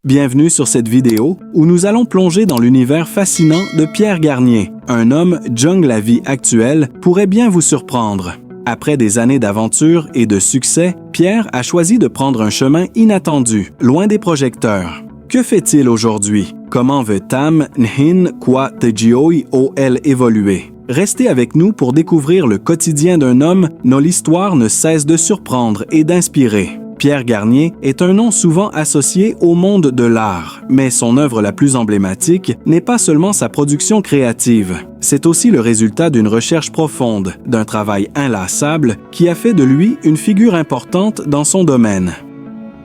Bienvenue sur cette vidéo où nous allons plonger dans l'univers fascinant de Pierre Garnier, un homme dont la vie actuelle pourrait bien vous surprendre. Après des années d'aventure et de succès, Pierre a choisi de prendre un chemin inattendu, loin des projecteurs. Que fait-il aujourd'hui? Comment veut Tam Nhin Kwa Tejioy OL évoluer? Restez avec nous pour découvrir le quotidien d'un homme dont l'histoire ne cesse de surprendre et d'inspirer. Pierre Garnier est un nom souvent associé au monde de l'art, mais son œuvre la plus emblématique n'est pas seulement sa production créative. C'est aussi le résultat d'une recherche profonde, d'un travail inlassable qui a fait de lui une figure importante dans son domaine.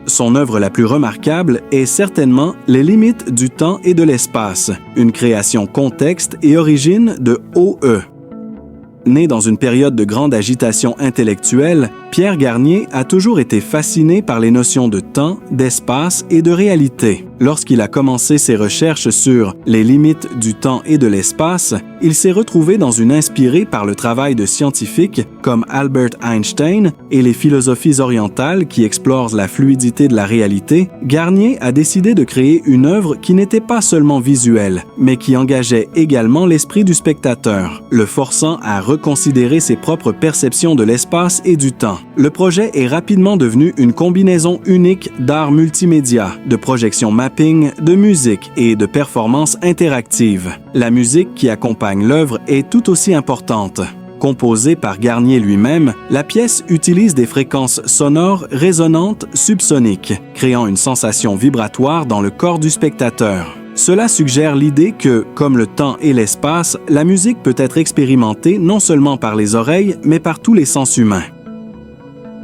Son œuvre la plus remarquable est certainement Les limites du temps et de l'espace, une création contexte et origine de OE. Né dans une période de grande agitation intellectuelle, Pierre Garnier a toujours été fasciné par les notions de temps, d'espace et de réalité. Lorsqu'il a commencé ses recherches sur les limites du temps et de l'espace, il s'est retrouvé dans une inspirée par le travail de scientifiques comme Albert Einstein et les philosophies orientales qui explorent la fluidité de la réalité. Garnier a décidé de créer une œuvre qui n'était pas seulement visuelle, mais qui engageait également l'esprit du spectateur, le forçant à reconsidérer ses propres perceptions de l'espace et du temps. Le projet est rapidement devenu une combinaison unique d'art multimédia, de projection mapping, de musique et de performances interactives. La musique qui accompagne l'œuvre est tout aussi importante. Composée par Garnier lui-même, la pièce utilise des fréquences sonores résonantes subsoniques, créant une sensation vibratoire dans le corps du spectateur. Cela suggère l'idée que, comme le temps et l'espace, la musique peut être expérimentée non seulement par les oreilles, mais par tous les sens humains.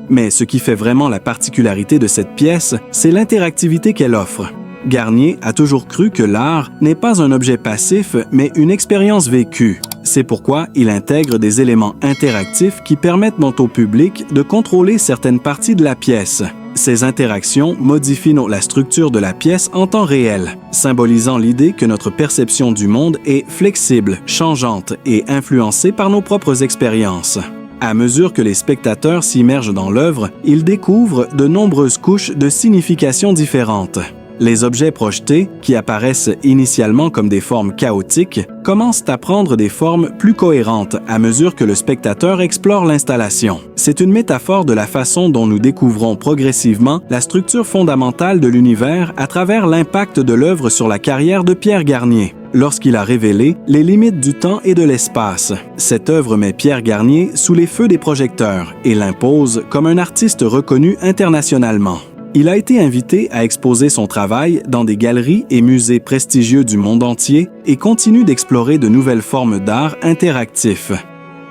Mais ce qui fait vraiment la particularité de cette pièce, c'est l'interactivité qu'elle offre. Garnier a toujours cru que l'art n'est pas un objet passif, mais une expérience vécue. C'est pourquoi il intègre des éléments interactifs qui permettent au public de contrôler certaines parties de la pièce. Ces interactions modifient la structure de la pièce en temps réel, symbolisant l'idée que notre perception du monde est flexible, changeante et influencée par nos propres expériences. À mesure que les spectateurs s'immergent dans l'œuvre, ils découvrent de nombreuses couches de significations différentes. Les objets projetés, qui apparaissent initialement comme des formes chaotiques, commencent à prendre des formes plus cohérentes à mesure que le spectateur explore l'installation. C'est une métaphore de la façon dont nous découvrons progressivement la structure fondamentale de l'univers à travers l'impact de l'œuvre sur la carrière de Pierre Garnier. Lorsqu'il a révélé les limites du temps et de l'espace, cette œuvre met Pierre Garnier sous les feux des projecteurs et l'impose comme un artiste reconnu internationalement. Il a été invité à exposer son travail dans des galeries et musées prestigieux du monde entier et continue d'explorer de nouvelles formes d'art interactif.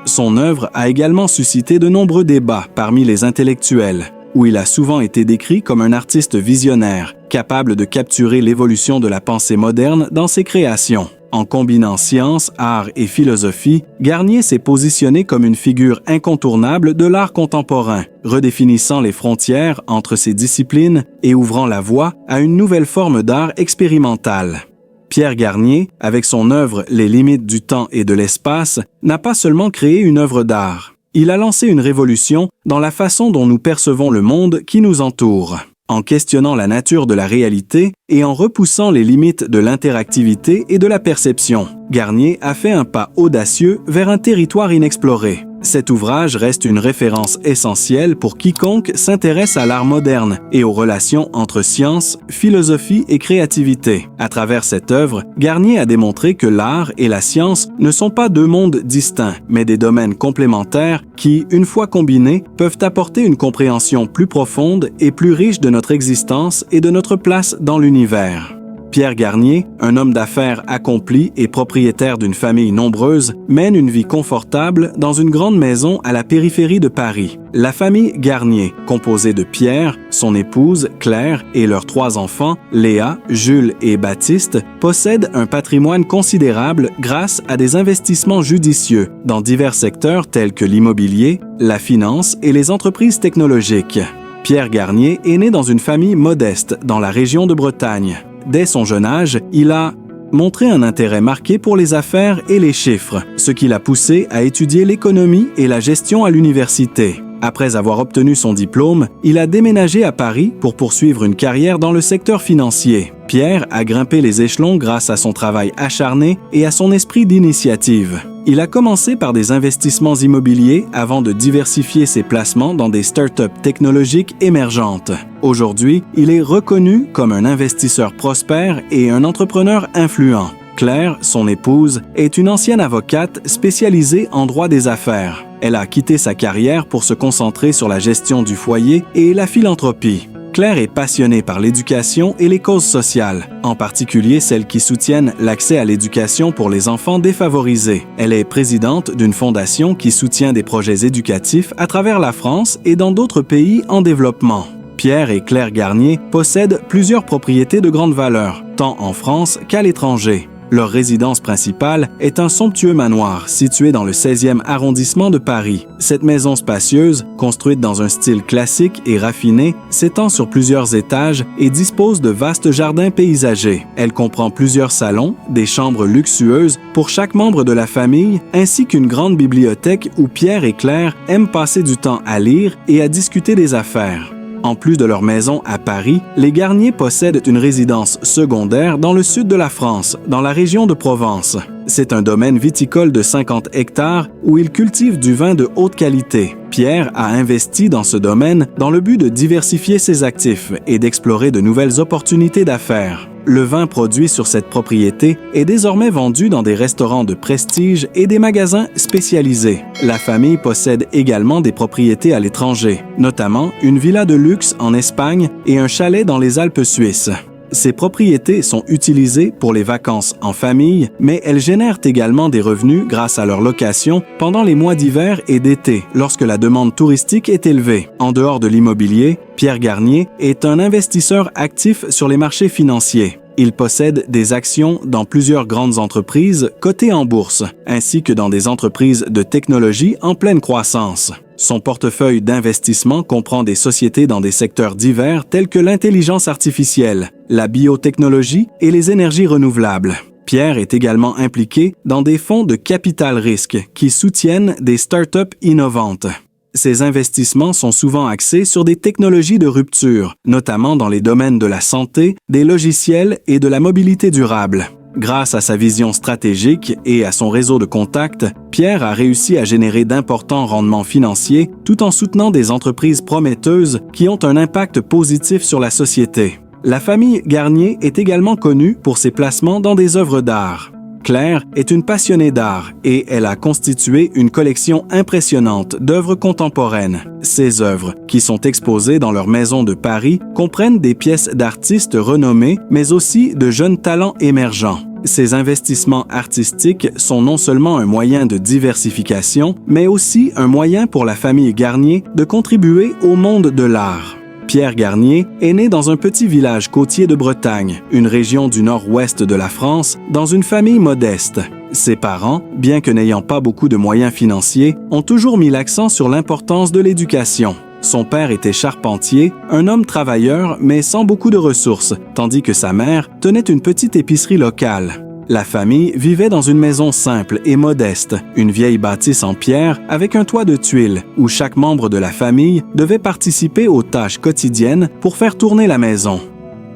Son œuvre a également suscité de nombreux débats parmi les intellectuels, où il a souvent été décrit comme un artiste visionnaire, capable de capturer l'évolution de la pensée moderne dans ses créations. En combinant science, art et philosophie, Garnier s'est positionné comme une figure incontournable de l'art contemporain, redéfinissant les frontières entre ces disciplines et ouvrant la voie à une nouvelle forme d'art expérimental. Pierre Garnier, avec son œuvre Les limites du temps et de l'espace, n'a pas seulement créé une œuvre d'art. Il a lancé une révolution dans la façon dont nous percevons le monde qui nous entoure. En questionnant la nature de la réalité et en repoussant les limites de l'interactivité et de la perception, Garnier a fait un pas audacieux vers un territoire inexploré. Cet ouvrage reste une référence essentielle pour quiconque s'intéresse à l'art moderne et aux relations entre science, philosophie et créativité. À travers cette œuvre, Garnier a démontré que l'art et la science ne sont pas deux mondes distincts, mais des domaines complémentaires qui, une fois combinés, peuvent apporter une compréhension plus profonde et plus riche de notre existence et de notre place dans l'univers. Pierre Garnier, un homme d'affaires accompli et propriétaire d'une famille nombreuse, mène une vie confortable dans une grande maison à la périphérie de Paris. La famille Garnier, composée de Pierre, son épouse Claire et leurs 3 enfants, Léa, Jules et Baptiste, possède un patrimoine considérable grâce à des investissements judicieux dans divers secteurs tels que l'immobilier, la finance et les entreprises technologiques. Pierre Garnier est né dans une famille modeste dans la région de Bretagne. Dès son jeune âge, il a montré un intérêt marqué pour les affaires et les chiffres, ce qui l'a poussé à étudier l'économie et la gestion à l'université. Après avoir obtenu son diplôme, il a déménagé à Paris pour poursuivre une carrière dans le secteur financier. Pierre a grimpé les échelons grâce à son travail acharné et à son esprit d'initiative. Il a commencé par des investissements immobiliers avant de diversifier ses placements dans des startups technologiques émergentes. Aujourd'hui, il est reconnu comme un investisseur prospère et un entrepreneur influent. Claire, son épouse, est une ancienne avocate spécialisée en droit des affaires. Elle a quitté sa carrière pour se concentrer sur la gestion du foyer et la philanthropie. Claire est passionnée par l'éducation et les causes sociales, en particulier celles qui soutiennent l'accès à l'éducation pour les enfants défavorisés. Elle est présidente d'une fondation qui soutient des projets éducatifs à travers la France et dans d'autres pays en développement. Pierre et Claire Garnier possèdent plusieurs propriétés de grande valeur, tant en France qu'à l'étranger. Leur résidence principale est un somptueux manoir situé dans le 16e arrondissement de Paris. Cette maison spacieuse, construite dans un style classique et raffiné, s'étend sur plusieurs étages et dispose de vastes jardins paysagers. Elle comprend plusieurs salons, des chambres luxueuses pour chaque membre de la famille, ainsi qu'une grande bibliothèque où Pierre et Claire aiment passer du temps à lire et à discuter des affaires. En plus de leur maison à Paris, les Garnier possèdent une résidence secondaire dans le sud de la France, dans la région de Provence. C'est un domaine viticole de 50 hectares où ils cultivent du vin de haute qualité. Pierre a investi dans ce domaine dans le but de diversifier ses actifs et d'explorer de nouvelles opportunités d'affaires. Le vin produit sur cette propriété est désormais vendu dans des restaurants de prestige et des magasins spécialisés. La famille possède également des propriétés à l'étranger, notamment une villa de luxe en Espagne et un chalet dans les Alpes suisses. Ces propriétés sont utilisées pour les vacances en famille, mais elles génèrent également des revenus grâce à leur location pendant les mois d'hiver et d'été, lorsque la demande touristique est élevée. En dehors de l'immobilier, Pierre Garnier est un investisseur actif sur les marchés financiers. Il possède des actions dans plusieurs grandes entreprises cotées en bourse, ainsi que dans des entreprises de technologie en pleine croissance. Son portefeuille d'investissement comprend des sociétés dans des secteurs divers tels que l'intelligence artificielle, la biotechnologie et les énergies renouvelables. Pierre est également impliqué dans des fonds de capital risque qui soutiennent des startups innovantes. Ces investissements sont souvent axés sur des technologies de rupture, notamment dans les domaines de la santé, des logiciels et de la mobilité durable. Grâce à sa vision stratégique et à son réseau de contacts, Pierre a réussi à générer d'importants rendements financiers tout en soutenant des entreprises prometteuses qui ont un impact positif sur la société. La famille Garnier est également connue pour ses placements dans des œuvres d'art. Claire est une passionnée d'art et elle a constitué une collection impressionnante d'œuvres contemporaines. Ces œuvres, qui sont exposées dans leur maison de Paris, comprennent des pièces d'artistes renommés, mais aussi de jeunes talents émergents. Ces investissements artistiques sont non seulement un moyen de diversification, mais aussi un moyen pour la famille Garnier de contribuer au monde de l'art. Pierre Garnier est né dans un petit village côtier de Bretagne, une région du nord-ouest de la France, dans une famille modeste. Ses parents, bien que n'ayant pas beaucoup de moyens financiers, ont toujours mis l'accent sur l'importance de l'éducation. Son père était charpentier, un homme travailleur mais sans beaucoup de ressources, tandis que sa mère tenait une petite épicerie locale. La famille vivait dans une maison simple et modeste, une vieille bâtisse en pierre avec un toit de tuiles, où chaque membre de la famille devait participer aux tâches quotidiennes pour faire tourner la maison.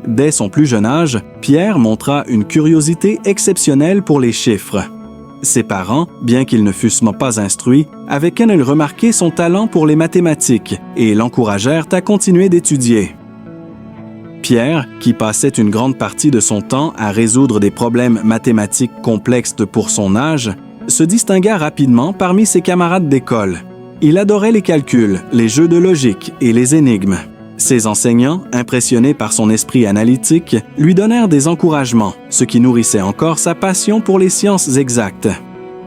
Dès son plus jeune âge, Pierre montra une curiosité exceptionnelle pour les chiffres. Ses parents, bien qu'ils ne fussent pas instruits, avaient quand même remarqué son talent pour les mathématiques et l'encouragèrent à continuer d'étudier. Pierre, qui passait une grande partie de son temps à résoudre des problèmes mathématiques complexes pour son âge, se distingua rapidement parmi ses camarades d'école. Il adorait les calculs, les jeux de logique et les énigmes. Ses enseignants, impressionnés par son esprit analytique, lui donnèrent des encouragements, ce qui nourrissait encore sa passion pour les sciences exactes.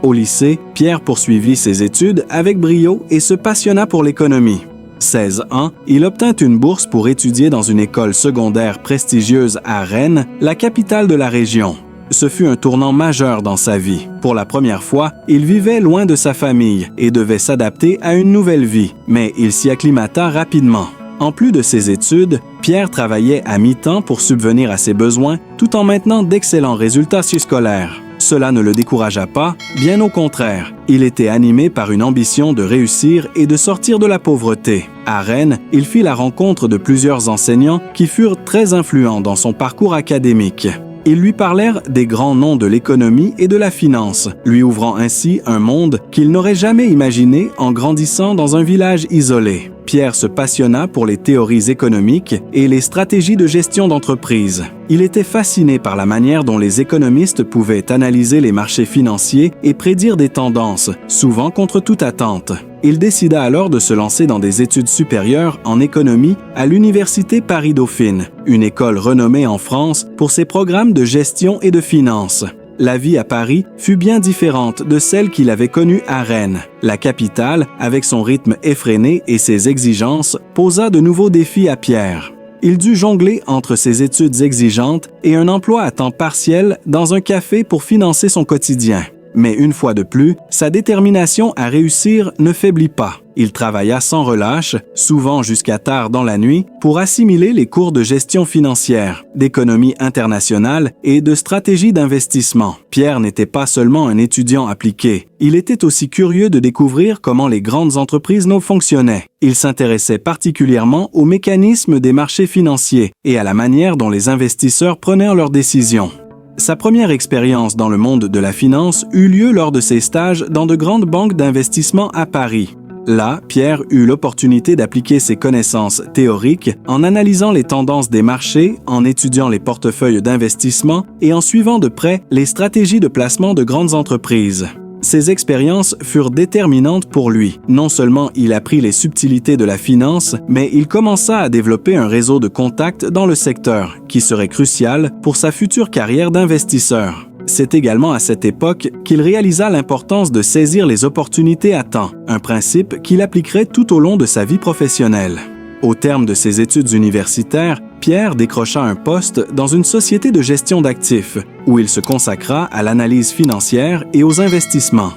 Au lycée, Pierre poursuivit ses études avec brio et se passionna pour l'économie. 16 ans, il obtint une bourse pour étudier dans une école secondaire prestigieuse à Rennes, la capitale de la région. Ce fut un tournant majeur dans sa vie. Pour la première fois, il vivait loin de sa famille et devait s'adapter à une nouvelle vie, mais il s'y acclimata rapidement. En plus de ses études, Pierre travaillait à mi-temps pour subvenir à ses besoins tout en maintenant d'excellents résultats scolaires. cela ne le découragea pas, bien au contraire. Il était animé par une ambition de réussir et de sortir de la pauvreté. À Rennes, il fit la rencontre de plusieurs enseignants qui furent très influents dans son parcours académique. Ils lui parlèrent des grands noms de l'économie et de la finance, lui ouvrant ainsi un monde qu'il n'aurait jamais imaginé en grandissant dans un village isolé. Pierre se passionna pour les théories économiques et les stratégies de gestion d'entreprise. Il était fasciné par la manière dont les économistes pouvaient analyser les marchés financiers et prédire des tendances, souvent contre toute attente. Il décida alors de se lancer dans des études supérieures en économie à l'Université Paris-Dauphine, une école renommée en France pour ses programmes de gestion et de finance. La vie à Paris fut bien différente de celle qu'il avait connue à Rennes. La capitale, avec son rythme effréné et ses exigences, posa de nouveaux défis à Pierre. Il dut jongler entre ses études exigeantes et un emploi à temps partiel dans un café pour financer son quotidien. Mais une fois de plus, sa détermination à réussir ne faiblit pas. Il travailla sans relâche, souvent jusqu'à tard dans la nuit, pour assimiler les cours de gestion financière, d'économie internationale et de stratégie d'investissement. Pierre n'était pas seulement un étudiant appliqué, il était aussi curieux de découvrir comment les grandes entreprises fonctionnaient. Il s'intéressait particulièrement aux mécanismes des marchés financiers et à la manière dont les investisseurs prenaient leurs décisions. Sa première expérience dans le monde de la finance eut lieu lors de ses stages dans de grandes banques d'investissement à Paris. Là, Pierre eut l'opportunité d'appliquer ses connaissances théoriques en analysant les tendances des marchés, en étudiant les portefeuilles d'investissement et en suivant de près les stratégies de placement de grandes entreprises. Ces expériences furent déterminantes pour lui. Non seulement il apprit les subtilités de la finance, mais il commença à développer un réseau de contacts dans le secteur, qui serait crucial pour sa future carrière d'investisseur. C'est également à cette époque qu'il réalisa l'importance de saisir les opportunités à temps, un principe qu'il appliquerait tout au long de sa vie professionnelle. Au terme de ses études universitaires, Pierre décrocha un poste dans une société de gestion d'actifs, où il se consacra à l'analyse financière et aux investissements.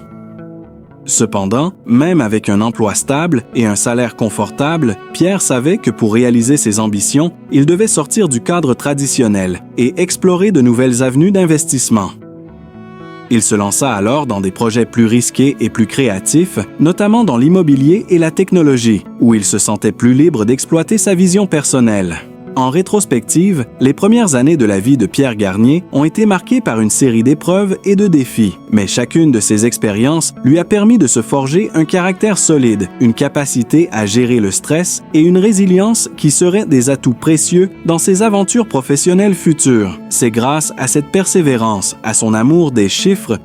Cependant, même avec un emploi stable et un salaire confortable, Pierre savait que pour réaliser ses ambitions, il devait sortir du cadre traditionnel et explorer de nouvelles avenues d'investissement. Il se lança alors dans des projets plus risqués et plus créatifs, notamment dans l'immobilier et la technologie, où il se sentait plus libre d'exploiter sa vision personnelle. En rétrospective, les premières années de la vie de Pierre Garnier ont été marquées par une série d'épreuves et de défis, mais chacune de ces expériences lui a permis de se forger un caractère solide, une capacité à gérer le stress et une résilience qui seraient des atouts précieux dans ses aventures professionnelles futures. C'est grâce à cette persévérance, à son amour des chiffres